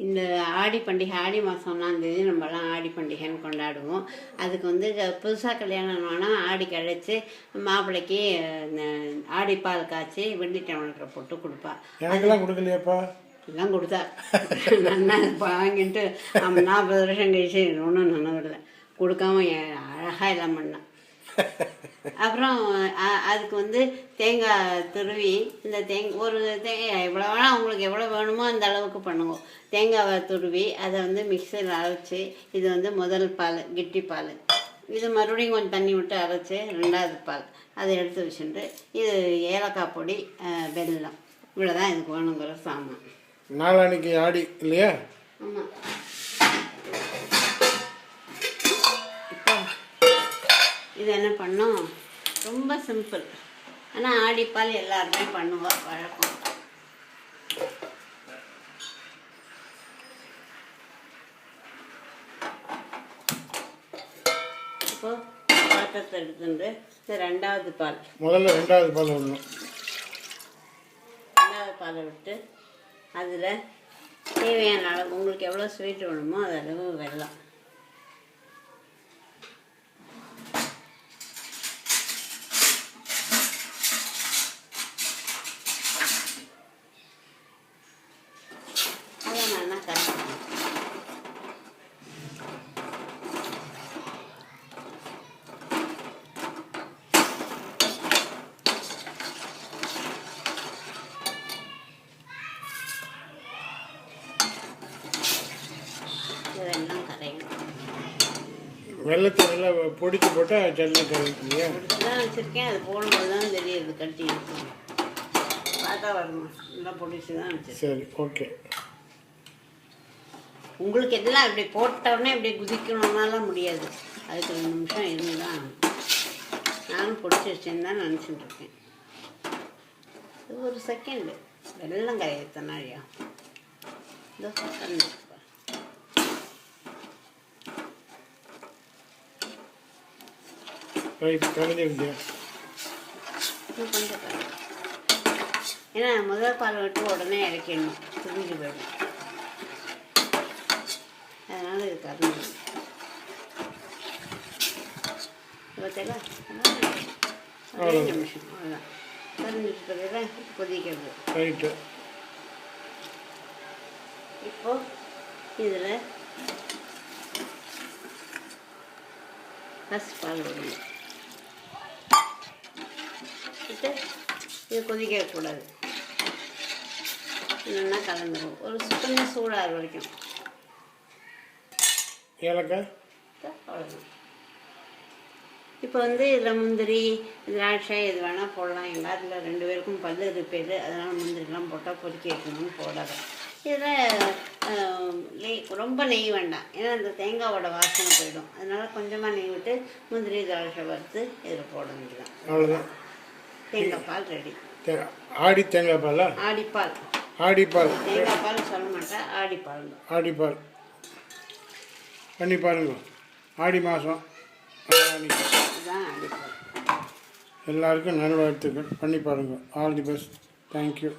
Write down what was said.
இந்த ஆடி பண்டிகை ஆடி மாதம் 1ஆம் தேதி நம்மலாம் ஆடி பண்டிகைன்னு கொண்டாடுவோம். அதுக்கு வந்து புதுசாக கல்யாணம் ஆனால் ஆடி கழிச்சு மாப்பிள்ளைக்கு ஆடிப்பால் காய்ச்சி வெள்ளி டம்ளரில் போட்டு கொடுப்பா. எனக்கெல்லாம் கொடுக்கலையாப்பா? எல்லாம் கொடுத்தா நன்னா வாங்கிட்டு 40 வருஷம் கழிச்சு ஒன்றும் நினைவில்லை கொடுக்காம அழகாக எல்லாம் பண்ணான். அப்புறம் அதுக்கு வந்து தேங்காய் துருவி இந்த ஒரு தேங்காய் எவ்வளோ வேணால் அவங்களுக்கு எவ்வளோ வேணுமோ அந்த அளவுக்கு பண்ணுவோம். தேங்காவை துருவி அதை வந்து மிக்சியில் அரைச்சி இது வந்து முதல் பால் கெட்டி பால், இது மறுபடியும் கொஞ்சம் தண்ணி விட்டு அரைச்சி 2வது பால் அதை எடுத்து வச்சுட்டு இது ஏலக்காய் பொடி வெல்லம் இவ்வளோதான் இதுக்கு வேணுங்கிற சாமான். நாளான்னைக்கு ஆடி இல்லையா? ஆமாம். இது என்ன பண்ணோம், ரொம்ப சிம்பிள். ஆனால் ஆடிப்பால் எல்லாருமே பண்ணுவா வழக்கம். இப்போ பாத்திரத்தை எடுத்துட்டு இந்த 2வது பால், முதல்ல 2வது பால் விடணும். 2வது பாலை விட்டு அதில் தேவையான அளவு உங்களுக்கு எவ்வளோ ஸ்வீட் வேணுமோ அது அளவு வெல்லம். இதெல்லாம் கரையணும். வெள்ளத்தை நல்லா பொடிச்சு போட்டால் ஜல்லி கரையும் இல்லையா? பொடிச்சு தான் வச்சுருக்கேன். அது போடும்போது தான் தெரியுது கட்டி இருக்கும். பார்த்தா வரணும். நல்லா பொடிச்சு தான் வச்சுருக்கேன். சரி, ஓகே. உங்களுக்கு எல்லாம் இப்படி போட்டவுடனே இப்படி குதிக்கணும்னாலாம் முடியாது. அதுக்கு 2 நிமிஷம் இருந்து தான் நானும் பொடிச்சு வச்சேன்னு தான் நினச்சிட்டு இருக்கேன். இது 1 செகண்டு வெள்ளம் கரையத்தனாழியா இதோ கரைஞ்சி கொஞ்சம் ஏன்னா முதல் பால் விட்டு உடனே இறக்கிடணும், துணிஞ்சு போயிடும். அதனால இது கறந்து பார்த்தா 2 நிமிஷம் அவ்வளோதான். கறந்துட்டு பிறகு கொதிக்கிறது. ரைட்டு. இப்போ இதில் ஃபஸ்ட் பால் விடணும். இது கொதிக்கக்கூடாது, இல்லைன்னா கலந்துடும். ஒரு கொஞ்சம் சூடாகிற வரைக்கும் ஏலக்காய் அவ்வளோதான். இப்போ வந்து இதில் முந்திரி திராட்சை எது வேணால் போடலாம். எல்லாத்துல 2 பேருக்கும் பல்லு ரிப்பேர், அதனால் முந்திரிலாம் போட்டால் பொறிக்க வைக்கணும்னு போடாத. இதில் நெய் ரொம்ப நெய் வேண்டாம், ஏன்னா அந்த தேங்காவோட வாசனை போயிடும். அதனால் கொஞ்சமாக நெய் விட்டு முந்திரி திராட்சை வறுத்து இதில் போட வேண்டியதான். அவ்வளோதான். தேங்காய் பால் ரெடி. ஆடி தேங்காய் பாலா? ஆடிப்பால். ஆடிப்பால். தேங்காய் பால் சொல்ல மாட்டேன், ஆடிப்பால். ஆடிப்பால் பண்ணி பாருங்க. ஆடி மாதம் இதுதான் ஆடிப்பால். எல்லாருக்கும் நல்வாழ்த்துக்கள். பண்ணி பாருங்கள். All the best. தேங்க்யூ.